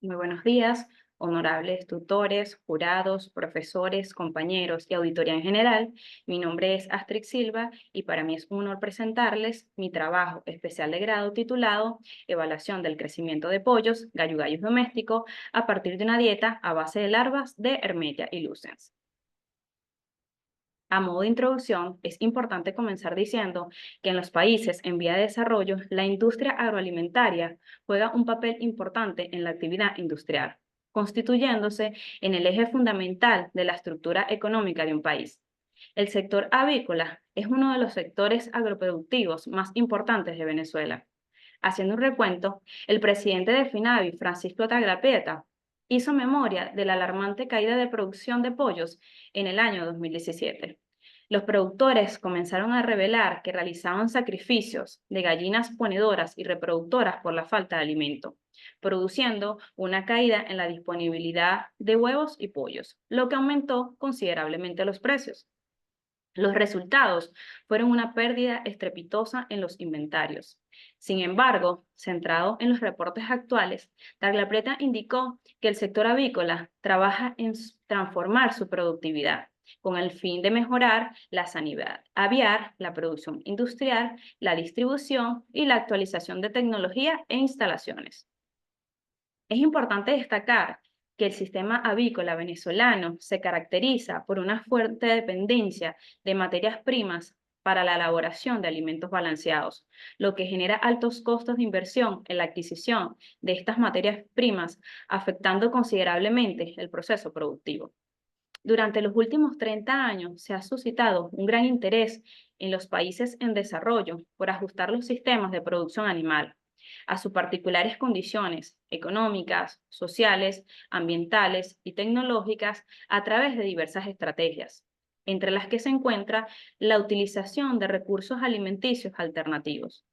Muy buenos días, honorables tutores, jurados, profesores, compañeros y auditoría en general. Mi nombre es Astrid Silva y para mí es un honor presentarles mi trabajo especial de grado titulado Evaluación del crecimiento de pollos, gallo doméstico, a partir de una dieta a base de larvas de Hermetia illucens. A modo de introducción, es importante comenzar diciendo que en los países en vía de desarrollo, la industria agroalimentaria juega un papel importante en la actividad industrial, constituyéndose en el eje fundamental de la estructura económica de un país. El sector avícola es uno de los sectores agroproductivos más importantes de Venezuela. Haciendo un recuento, el presidente de FINAVI, Francisco Tagliapietra, hizo memoria de la alarmante caída de producción de pollos en el año 2017. Los productores comenzaron a revelar que realizaban sacrificios de gallinas ponedoras y reproductoras por la falta de alimento, produciendo una caída en la disponibilidad de huevos y pollos, lo que aumentó considerablemente los precios. Los resultados fueron una pérdida estrepitosa en los inventarios. Sin embargo, centrado en los reportes actuales, Tagliapietra indicó que el sector avícola trabaja en transformar su productividad con el fin de mejorar la sanidad aviar, la producción industrial, la distribución y la actualización de tecnología e instalaciones. Es importante destacar que el sistema avícola venezolano se caracteriza por una fuerte dependencia de materias primas para la elaboración de alimentos balanceados, lo que genera altos costos de inversión en la adquisición de estas materias primas, afectando considerablemente el proceso productivo. Durante los últimos 30 años se ha suscitado un gran interés en los países en desarrollo por ajustar los sistemas de producción animal a sus particulares condiciones económicas, sociales, ambientales y tecnológicas a través de diversas estrategias, entre las que se encuentra la utilización de recursos alimenticios alternativos.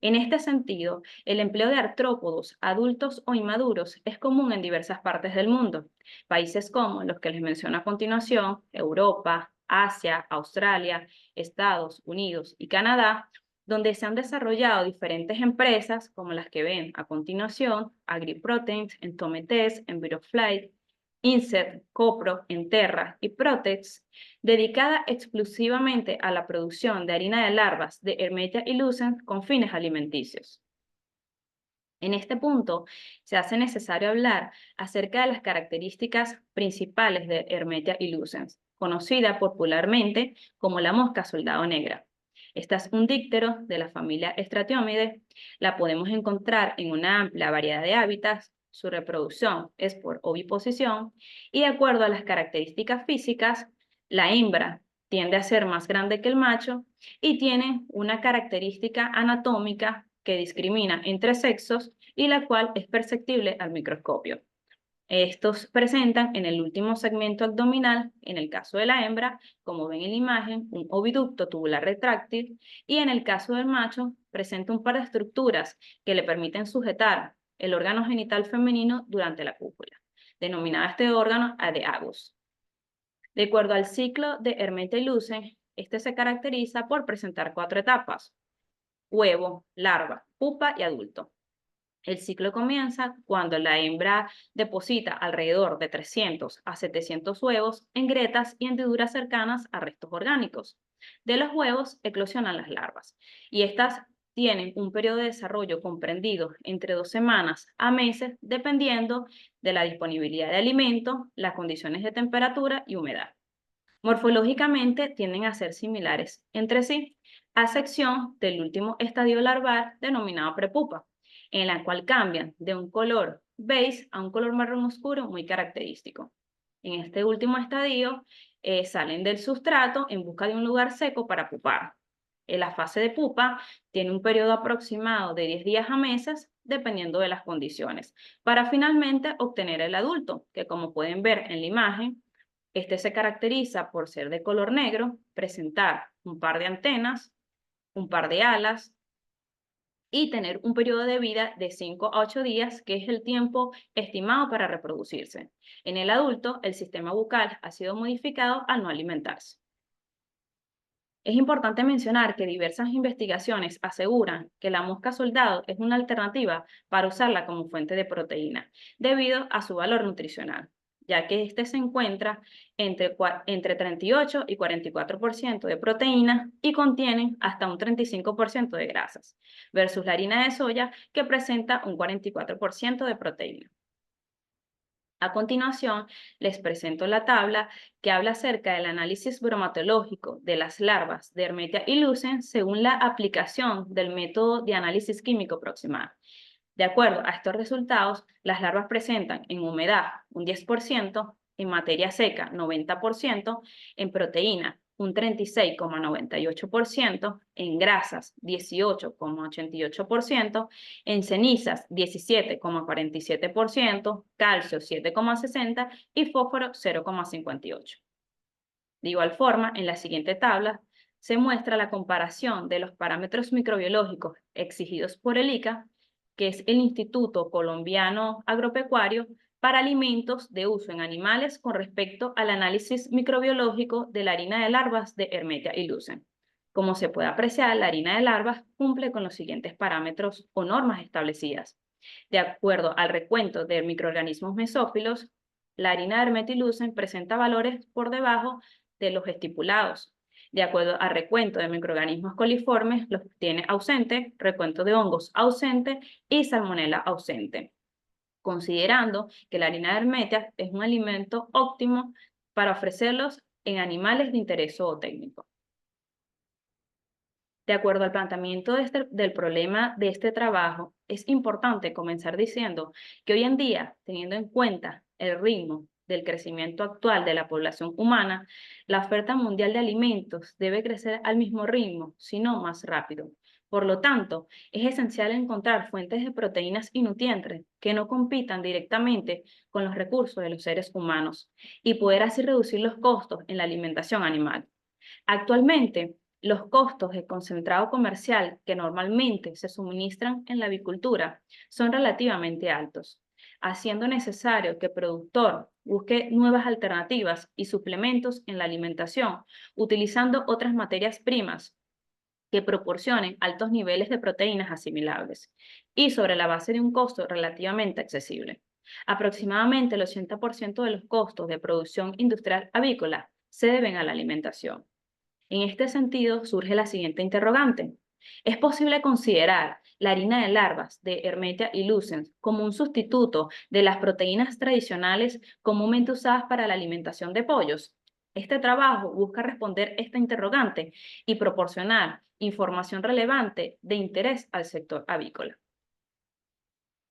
En este sentido, el empleo de artrópodos adultos o inmaduros es común en diversas partes del mundo. Países como los que les menciono a continuación, Europa, Asia, Australia, Estados Unidos y Canadá, donde se han desarrollado diferentes empresas como las que ven a continuación, AgriProteins, Entometes, Enviroflight, Inset, Copro, Enterra y Protex, dedicada exclusivamente a la producción de harina de larvas de Hermetia illucens con fines alimenticios. En este punto, se hace necesario hablar acerca de las características principales de Hermetia illucens, conocida popularmente como la mosca soldado negra. Esta es un díptero de la familia Stratiomidae. La podemos encontrar en una amplia variedad de hábitats. Su reproducción es por oviposición y de acuerdo a las características físicas, la hembra tiende a ser más grande que el macho y tiene una característica anatómica que discrimina entre sexos y la cual es perceptible al microscopio. Estos presentan en el último segmento abdominal, en el caso de la hembra, como ven en la imagen, un oviducto tubular retráctil y en el caso del macho presenta un par de estructuras que le permiten sujetar el órgano genital femenino durante la cópula, denominado este órgano adeagus. De acuerdo al ciclo de Hermetia illucens, este se caracteriza por presentar 4 etapas: huevo, larva, pupa y adulto. El ciclo comienza cuando la hembra deposita alrededor de 300 a 700 huevos en grietas y hendiduras cercanas a restos orgánicos. De los huevos eclosionan las larvas y estas tienen un periodo de desarrollo comprendido entre 2 semanas a meses, dependiendo de la disponibilidad de alimento, las condiciones de temperatura y humedad. Morfológicamente tienden a ser similares entre sí, a excepción del último estadio larval denominado prepupa, en la cual cambian de un color beige a un color marrón oscuro muy característico. En este último estadio salen del sustrato en busca de un lugar seco para pupar. En la fase de pupa tiene un periodo aproximado de 10 días a meses, dependiendo de las condiciones, para finalmente obtener el adulto, que como pueden ver en la imagen, este se caracteriza por ser de color negro, presentar un par de antenas, un par de alas y tener un periodo de vida de 5 a 8 días, que es el tiempo estimado para reproducirse. En el adulto, el sistema bucal ha sido modificado al no alimentarse. Es importante mencionar que diversas investigaciones aseguran que la mosca soldado es una alternativa para usarla como fuente de proteína, debido a su valor nutricional, ya que este se encuentra entre 38 y 44% de proteína y contiene hasta un 35% de grasas, versus la harina de soya que presenta un 44% de proteína. A continuación, les presento la tabla que habla acerca del análisis bromatológico de las larvas de Hermetia ilucens según la aplicación del método de análisis químico aproximado. De acuerdo a estos resultados, las larvas presentan en humedad un 10%, en materia seca 90%, en proteína un 36,98%, en grasas 18,88%, en cenizas 17,47%, calcio 7,60% y fósforo 0,58%. De igual forma, en la siguiente tabla se muestra la comparación de los parámetros microbiológicos exigidos por el ICA, que es el Instituto Colombiano Agropecuario, para alimentos de uso en animales con respecto al análisis microbiológico de la harina de larvas de Hermetia ilucens. Como se puede apreciar, la harina de larvas cumple con los siguientes parámetros o normas establecidas. De acuerdo al recuento de microorganismos mesófilos, la harina de Hermetia ilucens presenta valores por debajo de los estipulados. De acuerdo al recuento de microorganismos coliformes, los tiene ausente, recuento de hongos ausente y salmonela ausente, considerando que la harina de Hermetia es un alimento óptimo para ofrecerlos en animales de interés zootécnico. De acuerdo al planteamiento del problema de este trabajo, es importante comenzar diciendo que hoy en día, teniendo en cuenta el ritmo del crecimiento actual de la población humana, la oferta mundial de alimentos debe crecer al mismo ritmo, si no más rápido. Por lo tanto, es esencial encontrar fuentes de proteínas y nutrientes que no compitan directamente con los recursos de los seres humanos y poder así reducir los costos en la alimentación animal. Actualmente, los costos de concentrado comercial que normalmente se suministran en la avicultura son relativamente altos, haciendo necesario que el productor busque nuevas alternativas y suplementos en la alimentación, utilizando otras materias primas que proporcionen altos niveles de proteínas asimilables y sobre la base de un costo relativamente accesible. Aproximadamente el 80% de los costos de producción industrial avícola se deben a la alimentación. En este sentido, surge la siguiente interrogante. ¿Es posible considerar la harina de larvas de Hermetia ilucens como un sustituto de las proteínas tradicionales comúnmente usadas para la alimentación de pollos? Este trabajo busca responder esta interrogante y proporcionar información relevante de interés al sector avícola.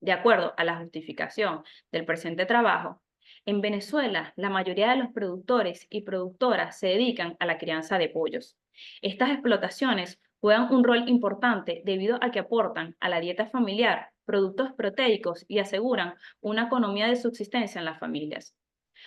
De acuerdo a la justificación del presente trabajo, en Venezuela, la mayoría de los productores y productoras se dedican a la crianza de pollos. Estas explotaciones juegan un rol importante debido a que aportan a la dieta familiar productos proteicos y aseguran una economía de subsistencia en las familias.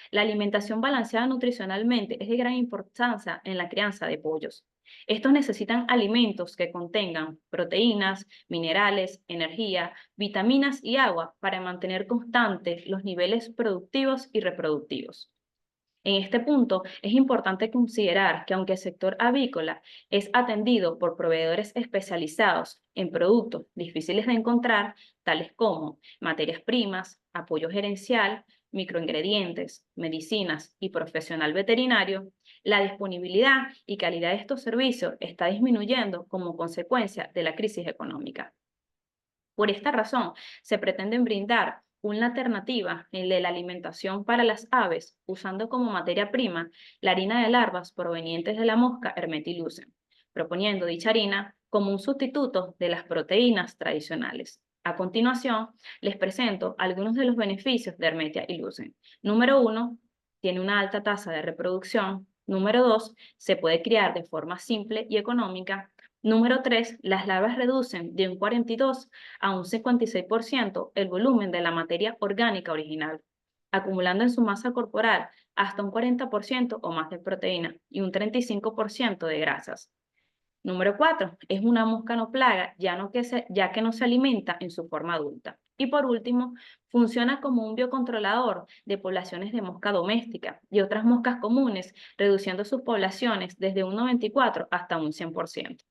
La alimentación balanceada nutricionalmente es de gran importancia en la crianza de pollos. Estos necesitan alimentos que contengan proteínas, minerales, energía, vitaminas y agua para mantener constantes los niveles productivos y reproductivos. En este punto, es importante considerar que aunque el sector avícola es atendido por proveedores especializados en productos difíciles de encontrar, tales como materias primas, apoyo gerencial, microingredientes, medicinas y profesional veterinario, la disponibilidad y calidad de estos servicios está disminuyendo como consecuencia de la crisis económica. Por esta razón, se pretende brindar una alternativa en la alimentación para las aves, usando como materia prima la harina de larvas provenientes de la mosca Hermetia ilucens, proponiendo dicha harina como un sustituto de las proteínas tradicionales. A continuación, les presento algunos de los beneficios de Hermetia ilucens. Número 1, tiene una alta tasa de reproducción. Número 2, se puede criar de forma simple y económica. Número 3, las larvas reducen de un 42 a un 56% el volumen de la materia orgánica original, acumulando en su masa corporal hasta un 40% o más de proteína y un 35% de grasas. Número 4, es una mosca no plaga, ya que no se alimenta en su forma adulta. Y por último, funciona como un biocontrolador de poblaciones de mosca doméstica y otras moscas comunes, reduciendo sus poblaciones desde un 94 hasta un 100%.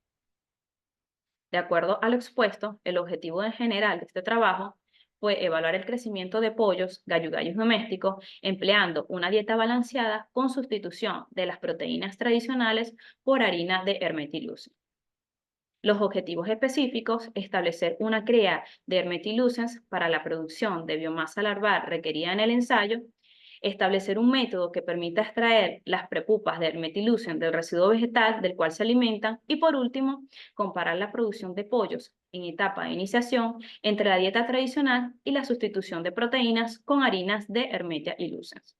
De acuerdo a lo expuesto, el objetivo en general de este trabajo fue evaluar el crecimiento de pollos, gallos domésticos, empleando una dieta balanceada con sustitución de las proteínas tradicionales por harina de Hermetilucens. Los objetivos específicos: establecer una cría de Hermetilucens para la producción de biomasa larval requerida en el ensayo, establecer un método que permita extraer las prepupas de Hermetilucens del residuo vegetal del cual se alimentan y, por último, comparar la producción de pollos en etapa de iniciación entre la dieta tradicional y la sustitución de proteínas con harinas de Hermetia ilucens.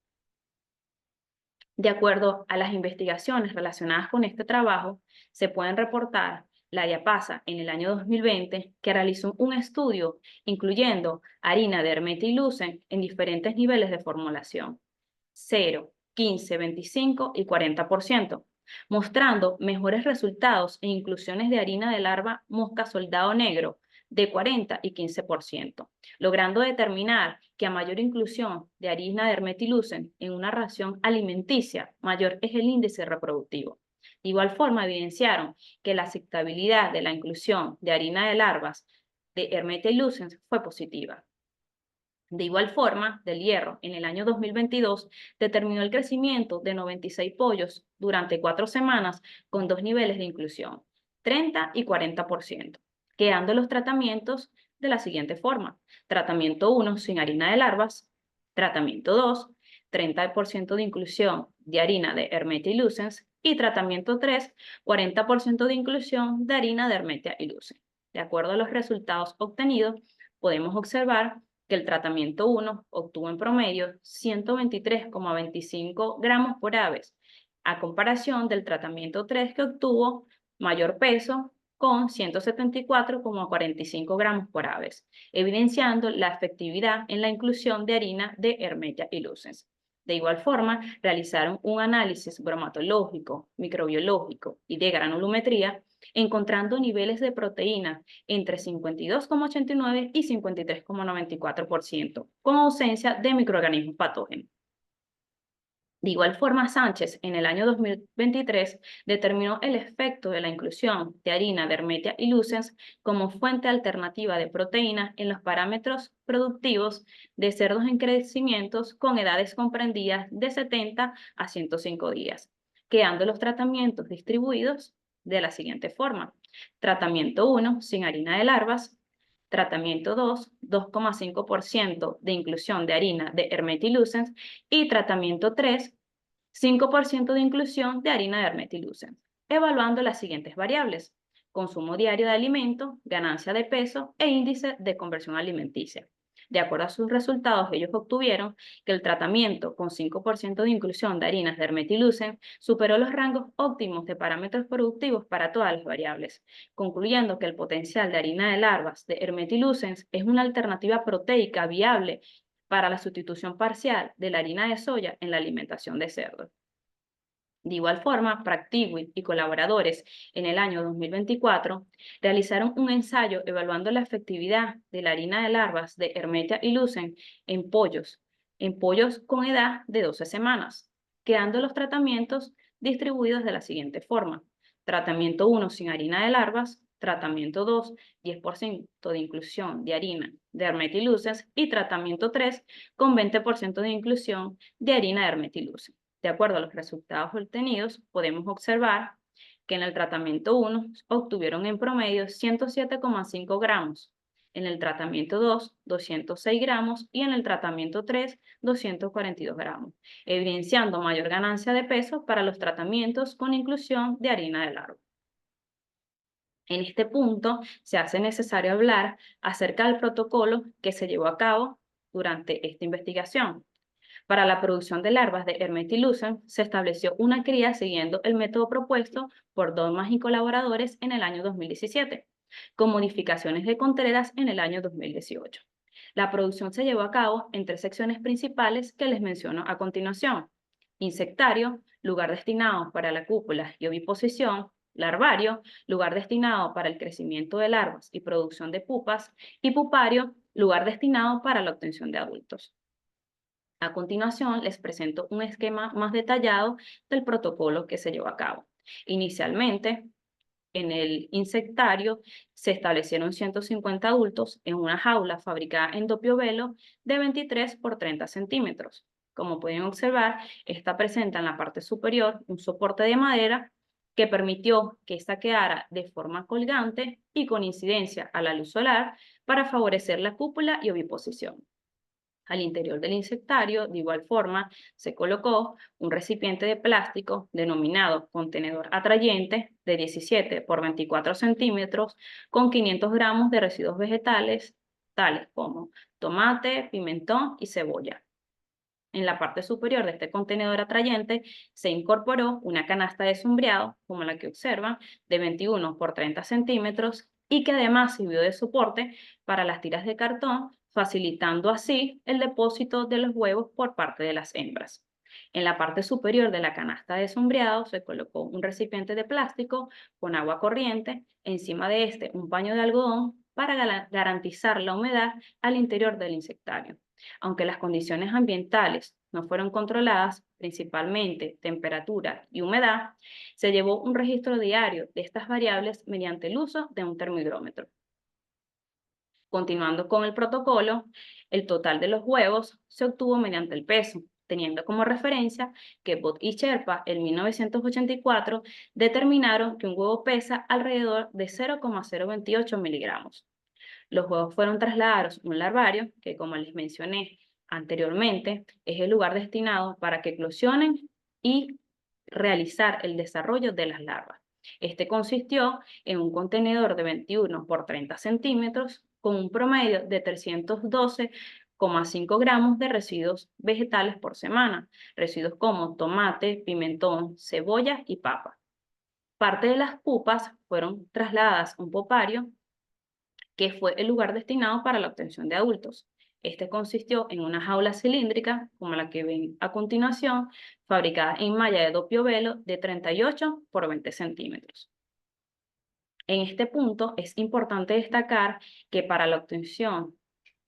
De acuerdo a las investigaciones relacionadas con este trabajo, se pueden reportar la Diapasa en el año 2020, que realizó un estudio incluyendo harina de Hermetia ilucens en diferentes niveles de formulación: 0, 15, 25 y 40%, mostrando mejores resultados en inclusiones de harina de larva mosca soldado negro de 40 y 15%, logrando determinar que a mayor inclusión de harina de Hermetilucens en una ración alimenticia, mayor es el índice reproductivo. De igual forma, evidenciaron que la aceptabilidad de la inclusión de harina de larvas de Hermetia ilucens fue positiva. De igual forma, Del Hierro, en el año 2022, determinó el crecimiento de 96 pollos durante 4 semanas con 2 niveles de inclusión, 30 y 40%, quedando los tratamientos de la siguiente forma: tratamiento 1 sin harina de larvas, tratamiento 2, 30% de inclusión de harina de Hermetia ilucens, y tratamiento 3, 40% de inclusión de harina de Hermetia ilucens. De acuerdo a los resultados obtenidos, podemos observar que el tratamiento 1 obtuvo en promedio 123,25 gramos por aves, a comparación del tratamiento 3, que obtuvo mayor peso con 174,45 gramos por aves, evidenciando la efectividad en la inclusión de harina de Hermetia ilucens. De igual forma, realizaron un análisis bromatológico, microbiológico y de granulometría, encontrando niveles de proteína entre 52,89 y 53,94%, con ausencia de microorganismos patógenos. De igual forma, Sánchez, en el año 2023, determinó el efecto de la inclusión de harina de Hermetia ilucens como fuente alternativa de proteína en los parámetros productivos de cerdos en crecimiento con edades comprendidas de 70 a 105 días, quedando los tratamientos distribuidos de la siguiente forma: tratamiento 1 sin harina de larvas, tratamiento 2, 2,5% de inclusión de harina de Hermetia ilucens, y tratamiento 3, 5% de inclusión de harina de Hermetia ilucens, evaluando las siguientes variables: consumo diario de alimento, ganancia de peso e índice de conversión alimenticia. De acuerdo a sus resultados, ellos obtuvieron que el tratamiento con 5% de inclusión de harinas de Hermetia ilucens superó los rangos óptimos de parámetros productivos para todas las variables, concluyendo que el potencial de harina de larvas de Hermetia ilucens es una alternativa proteica viable para la sustitución parcial de la harina de soya en la alimentación de cerdos. De igual forma, Practiwit y colaboradores en el año 2024 realizaron un ensayo evaluando la efectividad de la harina de larvas de Hermetia ilucens en pollos con edad de 12 semanas, quedando los tratamientos distribuidos de la siguiente forma: tratamiento 1 sin harina de larvas, tratamiento 2, 10% de inclusión de harina de Hermetia ilucens, y tratamiento 3 con 20% de inclusión de harina de Hermetia ilucens. De acuerdo a los resultados obtenidos, podemos observar que en el tratamiento 1 obtuvieron en promedio 107,5 gramos, en el tratamiento 2, 206 gramos y en el tratamiento 3, 242 gramos, evidenciando mayor ganancia de peso para los tratamientos con inclusión de harina de larva. En este punto, se hace necesario hablar acerca del protocolo que se llevó a cabo durante esta investigación. Para la producción de larvas de Hermetia ilucens, se estableció una cría siguiendo el método propuesto por Dolmas y colaboradores en el año 2017, con modificaciones de Contreras en el año 2018. La producción se llevó a cabo en 3 secciones principales que les menciono a continuación: insectario, lugar destinado para la cúpula y oviposición; larvario, lugar destinado para el crecimiento de larvas y producción de pupas; y pupario, lugar destinado para la obtención de adultos. A continuación, les presento un esquema más detallado del protocolo que se llevó a cabo. Inicialmente, en el insectario se establecieron 150 adultos en una jaula fabricada en dopio velo de 23 por 30 centímetros. Como pueden observar, esta presenta en la parte superior un soporte de madera que permitió que ésta quedara de forma colgante y con incidencia a la luz solar para favorecer la cúpula y oviposición. Al interior del insectario, de igual forma, se colocó un recipiente de plástico denominado contenedor atrayente de 17 por 24 centímetros con 500 gramos de residuos vegetales, tales como tomate, pimentón y cebolla. En la parte superior de este contenedor atrayente se incorporó una canasta de sombreado, como la que observan, de 21 por 30 centímetros y que además sirvió de soporte para las tiras de cartón, facilitando así el depósito de los huevos por parte de las hembras. En la parte superior de la canasta de sombreado se colocó un recipiente de plástico con agua corriente, encima de este un paño de algodón para garantizar la humedad al interior del insectario. Aunque las condiciones ambientales no fueron controladas, principalmente temperatura y humedad, se llevó un registro diario de estas variables mediante el uso de un termómetro. Continuando con el protocolo, el total de los huevos se obtuvo mediante el peso, teniendo como referencia que Bott y Sherpa en 1984 determinaron que un huevo pesa alrededor de 0,028 miligramos. Los huevos fueron trasladados a un larvario, que como les mencioné anteriormente, es el lugar destinado para que eclosionen y realizar el desarrollo de las larvas. Este consistió en un contenedor de 21 por 30 centímetros con un promedio de 312,5 gramos de residuos vegetales por semana, residuos como tomate, pimentón, cebolla y papa. Parte de las pupas fueron trasladadas a un popario que fue el lugar destinado para la obtención de adultos. Este consistió en una jaula cilíndrica, como la que ven a continuación, fabricada en malla de dopio velo de 38 por 20 centímetros. En este punto es importante destacar que para la obtención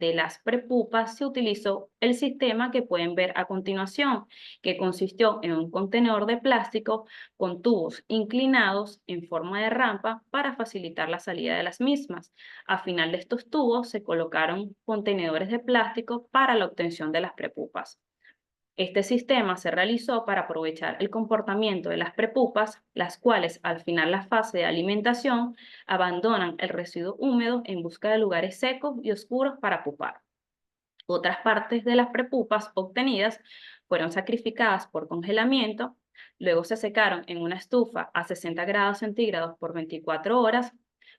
de las prepupas se utilizó el sistema que pueden ver a continuación, que consistió en un contenedor de plástico con tubos inclinados en forma de rampa para facilitar la salida de las mismas. Al final de estos tubos se colocaron contenedores de plástico para la obtención de las prepupas. Este sistema se realizó para aprovechar el comportamiento de las prepupas, las cuales al final la fase de alimentación abandonan el residuo húmedo en busca de lugares secos y oscuros para pupar. Otras partes de las prepupas obtenidas fueron sacrificadas por congelamiento, luego se secaron en una estufa a 60 grados centígrados por 24 horas,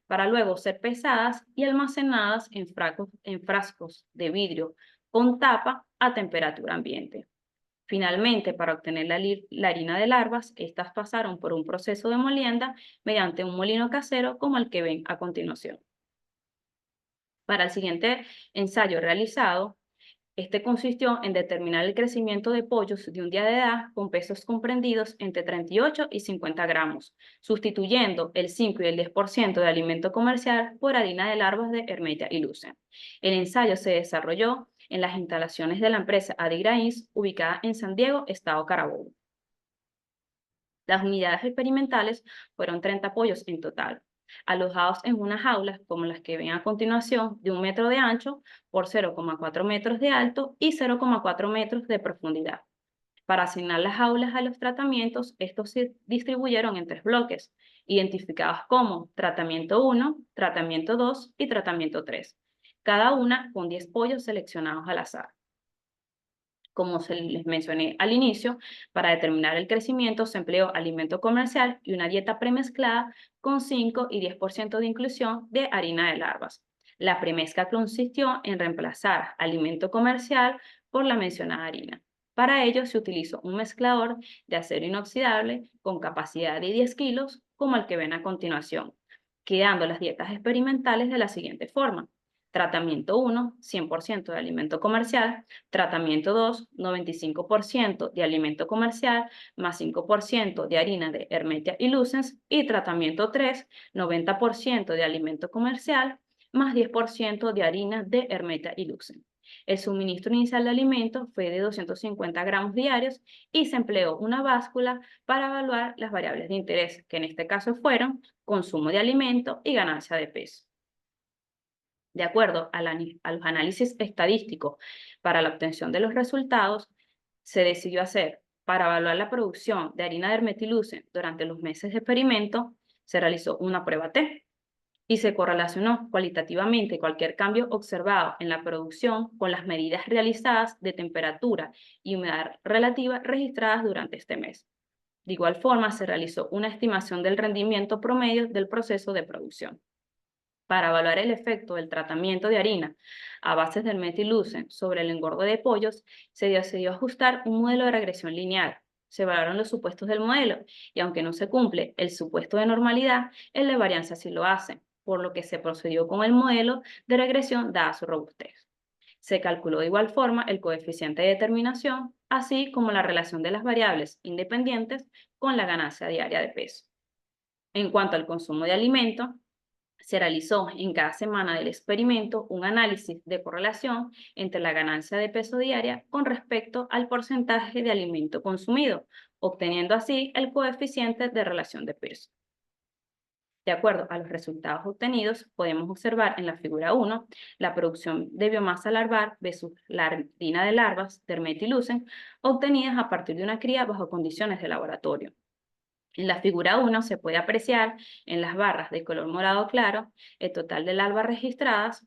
para luego ser pesadas y almacenadas en frascos de vidrio con tapa a temperatura ambiente. Finalmente, para obtener la harina de larvas, estas pasaron por un proceso de molienda mediante un molino casero como el que ven a continuación. Para el siguiente ensayo realizado, este consistió en determinar el crecimiento de pollos de un día de edad con pesos comprendidos entre 38 y 50 gramos, sustituyendo el 5 y el 10% de alimento comercial por harina de larvas de Hermetia y Lucent. El ensayo se desarrolló en las instalaciones de la empresa Adigrains, ubicada en San Diego, estado Carabobo. Las unidades experimentales fueron 30 pollos en total, alojados en unas jaulas como las que ven a continuación, de 1 metro de ancho por 0,4 metros de alto y 0,4 metros de profundidad. Para asignar las jaulas a los tratamientos, estos se distribuyeron en 3 bloques, identificados como tratamiento 1, tratamiento 2 y tratamiento 3, cada una con 10 pollos seleccionados al azar. Como se les mencioné al inicio, para determinar el crecimiento se empleó alimento comercial y una dieta premezclada con 5 y 10% de inclusión de harina de larvas. La premezcla consistió en reemplazar alimento comercial por la mencionada harina. Para ello se utilizó un mezclador de acero inoxidable con capacidad de 10 kilos, como el que ven a continuación, quedando las dietas experimentales de la siguiente forma. Tratamiento 1, 100% de alimento comercial. Tratamiento 2, 95% de alimento comercial más 5% de harina de Hermetia y Lucens. Y tratamiento 3, 90% de alimento comercial más 10% de harina de Hermeta y Lucent. El suministro inicial de alimentos fue de 250 gramos diarios y se empleó una báscula para evaluar las variables de interés, que en este caso fueron consumo de alimento y ganancia de peso. De acuerdo a los análisis estadísticos para la obtención de los resultados, se decidió hacer, para evaluar la producción de harina de Hermetilucen durante los meses de experimento, se realizó una prueba T y se correlacionó cualitativamente cualquier cambio observado en la producción con las medidas realizadas de temperatura y humedad relativa registradas durante este mes. De igual forma, se realizó una estimación del rendimiento promedio del proceso de producción. Para evaluar el efecto del tratamiento de harina a base del Hermetilucen sobre el engorde de pollos, se decidió ajustar un modelo de regresión lineal. Se evaluaron los supuestos del modelo y aunque no se cumple el supuesto de normalidad, el de varianza sí lo hace, por lo que se procedió con el modelo de regresión dada su robustez. Se calculó de igual forma el coeficiente de determinación, así como la relación de las variables independientes con la ganancia diaria de peso. En cuanto al consumo de alimento, se realizó en cada semana del experimento un análisis de correlación entre la ganancia de peso diaria con respecto al porcentaje de alimento consumido, obteniendo así el coeficiente de relación de peso. De acuerdo a los resultados obtenidos, podemos observar en la figura 1 la producción de biomasa larval versus la harina de larvas de Hermetilucen obtenidas a partir de una cría bajo condiciones de laboratorio. En la figura 1 se puede apreciar en las barras de color morado claro el total de larvas registradas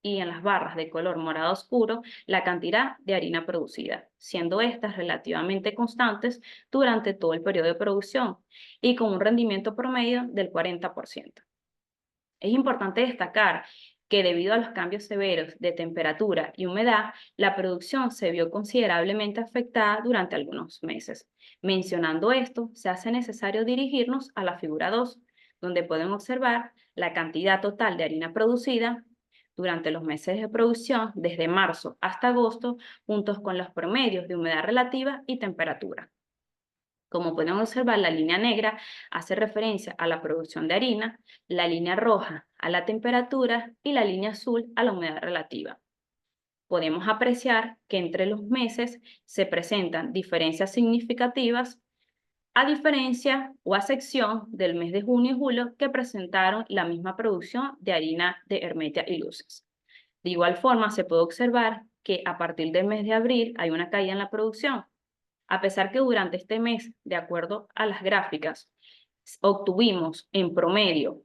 y en las barras de color morado oscuro la cantidad de harina producida, siendo estas relativamente constantes durante todo el periodo de producción y con un rendimiento promedio del 40%. Es importante destacar que debido a los cambios severos de temperatura y humedad, la producción se vio considerablemente afectada durante algunos meses. Mencionando esto, se hace necesario dirigirnos a la figura 2, donde pueden observar la cantidad total de harina producida durante los meses de producción desde marzo hasta agosto, juntos con los promedios de humedad relativa y temperatura. Como pueden observar, la línea negra hace referencia a la producción de harina, la línea roja a la temperatura y la línea azul a la humedad relativa. Podemos apreciar que entre los meses se presentan diferencias significativas a diferencia o a sección del mes de junio y julio que presentaron la misma producción de harina de Hermetia y Luces. De igual forma, se puede observar que a partir del mes de abril hay una caída en la producción, a pesar que durante este mes, de acuerdo a las gráficas, obtuvimos en promedio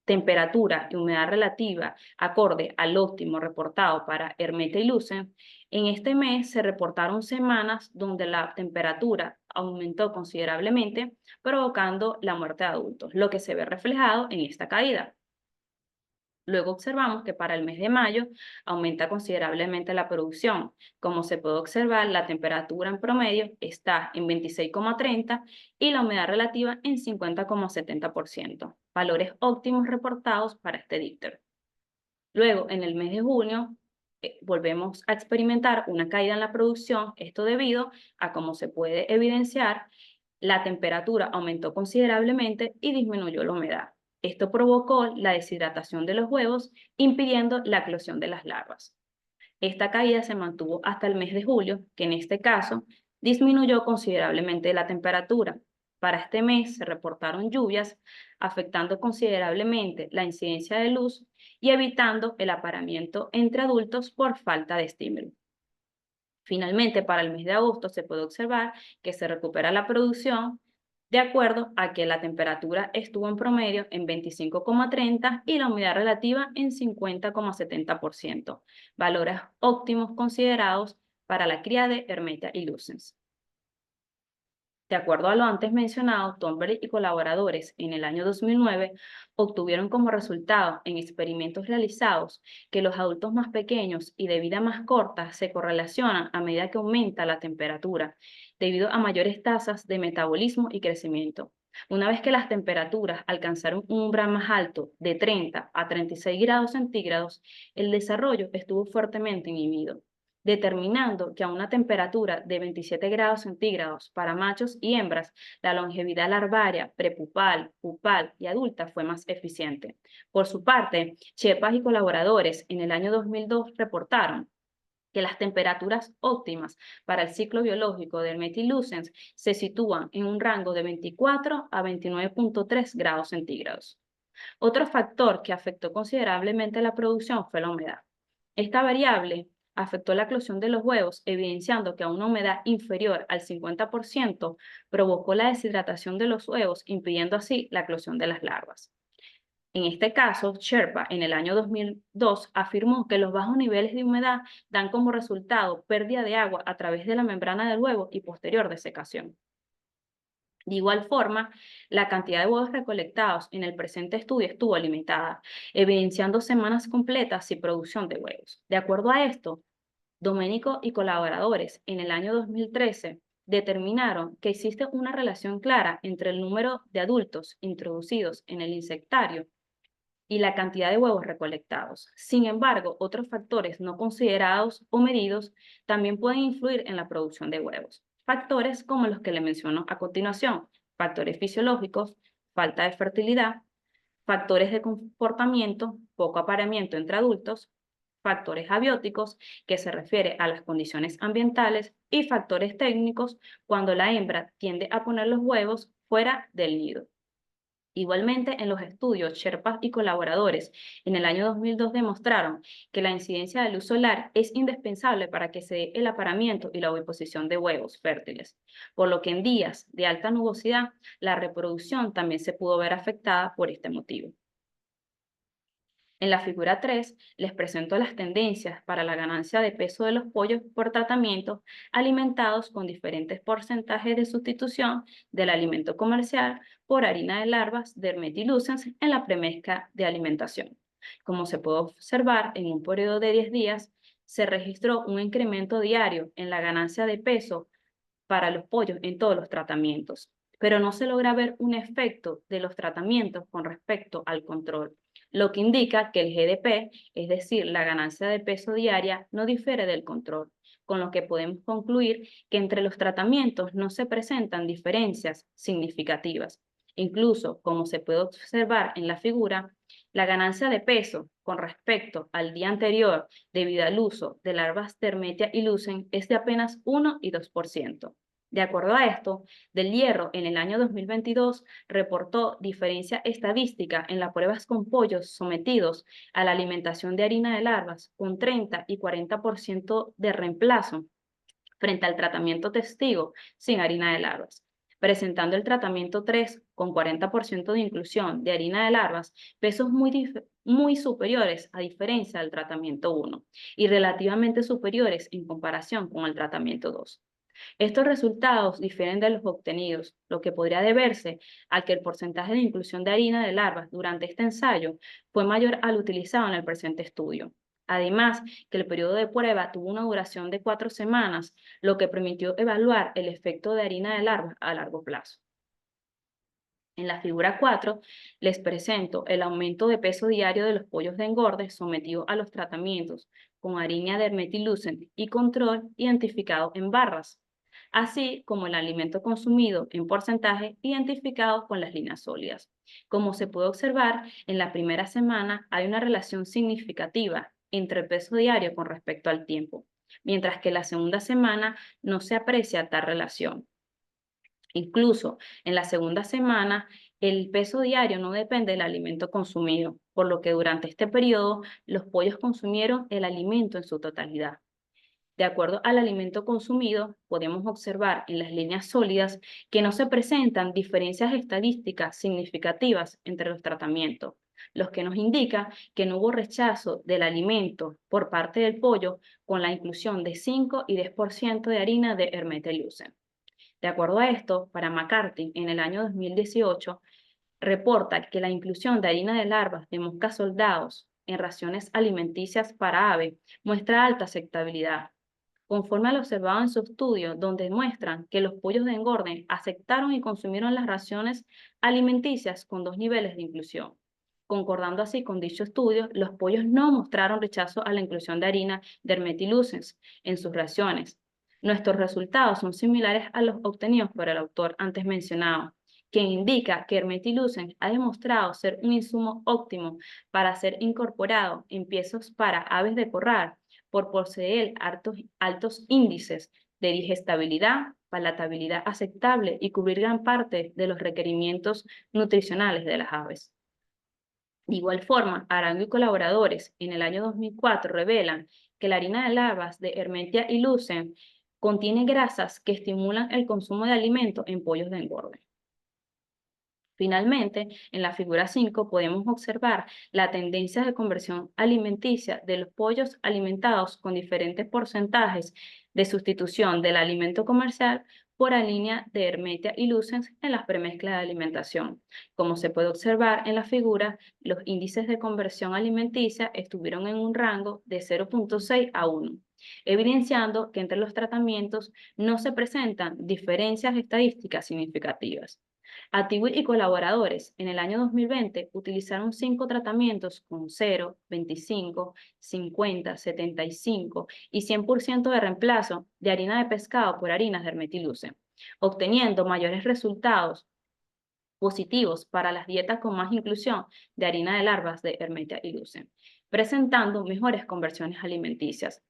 temperatura y humedad relativa acorde al óptimo reportado para Hermeta y Lucent, en este mes se reportaron semanas donde la temperatura aumentó considerablemente, provocando la muerte de adultos, lo que se ve reflejado en esta caída. Luego observamos que para el mes de mayo aumenta considerablemente la producción. Como se puede observar, la temperatura en promedio está en 26,30 y la humedad relativa en 50,70%, valores óptimos reportados para este díptero. Luego, en el mes de junio, volvemos a experimentar una caída en la producción, esto debido a, como se puede evidenciar, la temperatura aumentó considerablemente y disminuyó la humedad. Esto provocó la deshidratación de los huevos, impidiendo la eclosión de las larvas. Esta caída se mantuvo hasta el mes de julio, que en este caso disminuyó considerablemente la temperatura. Para este mes se reportaron lluvias, afectando considerablemente la incidencia de luz y evitando el apareamiento entre adultos por falta de estímulo. Finalmente, para el mes de agosto se puede observar que se recupera la producción de acuerdo a que la temperatura estuvo en promedio en 25,30 y la humedad relativa en 50,70%, valores óptimos considerados para la cría de Hermeta y Lucens. De acuerdo a lo antes mencionado, Thornberry y colaboradores en el año 2009 obtuvieron como resultado en experimentos realizados que los adultos más pequeños y de vida más corta se correlacionan a medida que aumenta la temperatura, debido a mayores tasas de metabolismo y crecimiento. Una vez que las temperaturas alcanzaron un umbral más alto de 30 a 36 grados centígrados, el desarrollo estuvo fuertemente inhibido. determinando que a una temperatura de 27 grados centígrados para machos y hembras, la longevidad larvaria, prepupal, pupal y adulta fue más eficiente. Por su parte, Chepas y colaboradores en el año 2002 reportaron que las temperaturas óptimas para el ciclo biológico del metillucens se sitúan en un rango de 24 a 29,3 grados centígrados. Otro factor que afectó considerablemente la producción fue la humedad. Esta variable afectó la eclosión de los huevos, evidenciando que a una humedad inferior al 50% provocó la deshidratación de los huevos, impidiendo así la eclosión de las larvas. En este caso, Sherpa en el año 2002 afirmó que los bajos niveles de humedad dan como resultado pérdida de agua a través de la membrana del huevo y posterior desecación. De igual forma, la cantidad de huevos recolectados en el presente estudio estuvo limitada, evidenciando semanas completas sin producción de huevos. De acuerdo a esto, Domenico y colaboradores en el año 2013 determinaron que existe una relación clara entre el número de adultos introducidos en el insectario y la cantidad de huevos recolectados. Sin embargo, otros factores no considerados o medidos también pueden influir en la producción de huevos. Factores como los que le menciono a continuación: factores fisiológicos, falta de fertilidad, factores de comportamiento, poco apareamiento entre adultos, factores abióticos, que se refiere a las condiciones ambientales, y factores técnicos, cuando la hembra tiende a poner los huevos fuera del nido. Igualmente, en los estudios, Sherpas y colaboradores en el año 2002 demostraron que la incidencia de luz solar es indispensable para que se dé el apareamiento y la oviposición de huevos fértiles, por lo que en días de alta nubosidad, la reproducción también se pudo ver afectada por este motivo. En la figura 3 les presento las tendencias para la ganancia de peso de los pollos por tratamiento alimentados con diferentes porcentajes de sustitución del alimento comercial por harina de larvas de metillucens en la premezcla de alimentación. Como se puede observar, en un periodo de 10 días se registró un incremento diario en la ganancia de peso para los pollos en todos los tratamientos, pero no se logra ver un efecto de los tratamientos con respecto al control, lo que indica que el GDP, es decir, la ganancia de peso diaria, no difiere del control, con lo que podemos concluir que entre los tratamientos no se presentan diferencias significativas. Incluso, como se puede observar en la figura, la ganancia de peso con respecto al día anterior debido al uso de larvas Termetia y Lucen es de apenas 1 y 2%. De acuerdo a esto, Del Hierro en el año 2022 reportó diferencia estadística en las pruebas con pollos sometidos a la alimentación de harina de larvas con 30 y 40% de reemplazo frente al tratamiento testigo sin harina de larvas, presentando el tratamiento 3 con 40% de inclusión de harina de larvas, pesos muy superiores a diferencia del tratamiento 1 y relativamente superiores en comparación con el tratamiento 2. Estos resultados difieren de los obtenidos, lo que podría deberse a que el porcentaje de inclusión de harina de larvas durante este ensayo fue mayor al utilizado en el presente estudio. Además, que el periodo de prueba tuvo una duración de 4 semanas, lo que permitió evaluar el efecto de harina de larvas a largo plazo. En la figura 4 les presento el aumento de peso diario de los pollos de engorde sometidos a los tratamientos con harina de metillucen y control identificado en barras, así como el alimento consumido en porcentaje identificado con las líneas sólidas. Como se puede observar, en la primera semana hay una relación significativa entre el peso diario con respecto al tiempo, mientras que en la segunda semana no se aprecia tal relación. Incluso en la segunda semana, el peso diario no depende del alimento consumido, por lo que durante este periodo los pollos consumieron el alimento en su totalidad. De acuerdo al alimento consumido, podemos observar en las líneas sólidas que no se presentan diferencias estadísticas significativas entre los tratamientos, lo que nos indica que no hubo rechazo del alimento por parte del pollo con la inclusión de 5 y 10% de harina de Hermeteleucen. De acuerdo a esto, para McCarthy, en el año 2018, reporta que la inclusión de harina de larvas de moscas soldados en raciones alimenticias para ave muestra alta aceptabilidad, conforme al observado en su estudio, donde muestran que los pollos de engorde aceptaron y consumieron las raciones alimenticias con 2 niveles de inclusión. Concordando así con dicho estudio, los pollos no mostraron rechazo a la inclusión de harina de Hermetiluzens en sus raciones. Nuestros resultados son similares a los obtenidos por el autor antes mencionado, quien indica que Hermetiluzens ha demostrado ser un insumo óptimo para ser incorporado en piezas para aves de corral por poseer altos índices de digestibilidad, palatabilidad aceptable y cubrir gran parte de los requerimientos nutricionales de las aves. De igual forma, Arango y colaboradores en el año 2004 revelan que la harina de larvas de Hermetia ilucens contiene grasas que estimulan el consumo de alimentos en pollos de engorde. Finalmente, en la figura 5 podemos observar la tendencia de conversión alimenticia de los pollos alimentados con diferentes porcentajes de sustitución del alimento comercial por harina de Hermetia ilucens en las premezclas de alimentación. Como se puede observar en la figura, los índices de conversión alimenticia estuvieron en un rango de 0.6 a 1, evidenciando que entre los tratamientos no se presentan diferencias estadísticas significativas. Atiwi y colaboradores en el año 2020 utilizaron 5 tratamientos con 0, 25, 50, 75 y 100% de reemplazo de harina de pescado por harinas de Hermetiluzens, obteniendo mayores resultados positivos para las dietas con más inclusión de harina de larvas de Hermetia ilucens, presentando mejores conversiones alimenticias.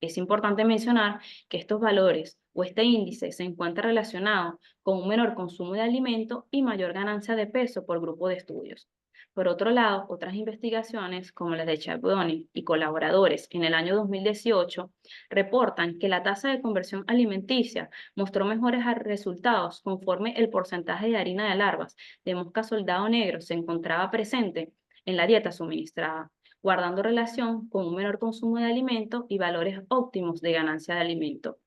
Es importante mencionar que estos valores o este índice se encuentra relacionado con un menor consumo de alimento y mayor ganancia de peso por grupo de estudios. Por otro lado, otras investigaciones, como las de Chaboni y colaboradores en el año 2018, reportan que la tasa de conversión alimenticia mostró mejores resultados conforme el porcentaje de harina de larvas de mosca soldado negro se encontraba presente en la dieta suministrada, guardando relación con un menor consumo de alimento y valores óptimos de ganancia de alimento.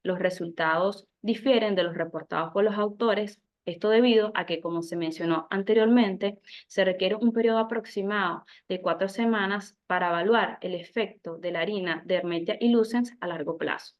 Los resultados difieren de los reportados por los autores, esto debido a que, como se mencionó anteriormente, se requiere un periodo aproximado de 4 semanas para evaluar el efecto de la harina de Hermetia ilucens a largo plazo.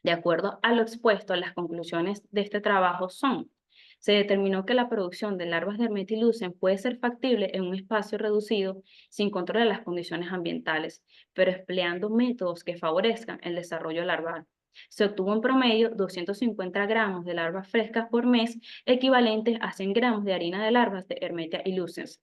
De acuerdo a lo expuesto, las conclusiones de este trabajo son: se determinó que la producción de larvas de Hermetiluzens puede ser factible en un espacio reducido sin control de las condiciones ambientales, pero empleando métodos que favorezcan el desarrollo larval. Se obtuvo en promedio 250 gramos de larvas frescas por mes, equivalentes a 100 gramos de harina de larvas de Hermetia ilucens.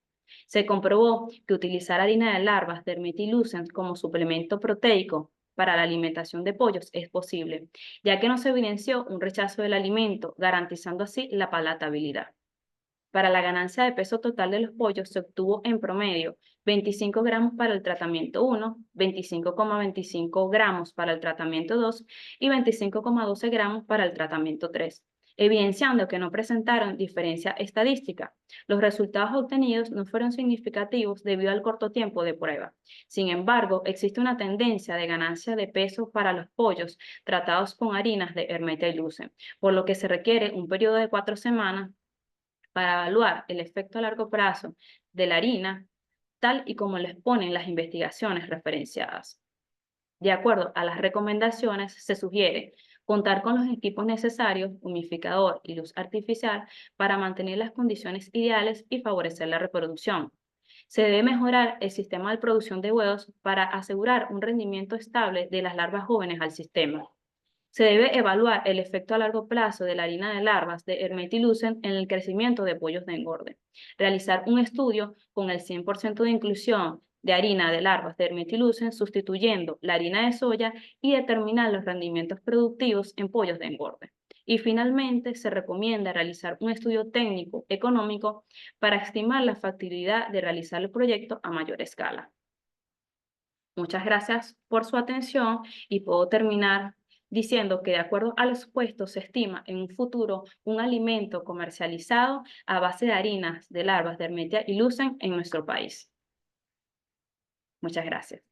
Se comprobó que utilizar harina de larvas de Hermetia ilucens como suplemento proteico para la alimentación de pollos es posible, ya que no se evidenció un rechazo del alimento, garantizando así la palatabilidad. Para la ganancia de peso total de los pollos se obtuvo en promedio 25 gramos para el tratamiento 1, 25,25 gramos para el tratamiento 2 y 25,12 gramos para el tratamiento 3, evidenciando que no presentaron diferencia estadística. Los resultados obtenidos no fueron significativos debido al corto tiempo de prueba. Sin embargo, existe una tendencia de ganancia de peso para los pollos tratados con harinas de Hermetia ilucens, por lo que se requiere un periodo de 4 semanas para evaluar el efecto a largo plazo de la harina, tal y como lo exponen las investigaciones referenciadas. De acuerdo a las recomendaciones, se sugiere contar con los equipos necesarios, humidificador y luz artificial, para mantener las condiciones ideales y favorecer la reproducción. Se debe mejorar el sistema de producción de huevos para asegurar un rendimiento estable de las larvas jóvenes al sistema. Se debe evaluar el efecto a largo plazo de la harina de larvas de Hermetiluzens en el crecimiento de pollos de engorde. Realizar un estudio con el 100% de inclusión de harina de larvas de Hermetiluzens sustituyendo la harina de soya y determinar los rendimientos productivos en pollos de engorde. Y finalmente, se recomienda realizar un estudio técnico económico para estimar la factibilidad de realizar el proyecto a mayor escala. Muchas gracias por su atención y puedo terminar diciendo que de acuerdo a los expuestos se estima en un futuro un alimento comercializado a base de harinas de larvas de Hermetia ilucens en nuestro país. Muchas gracias.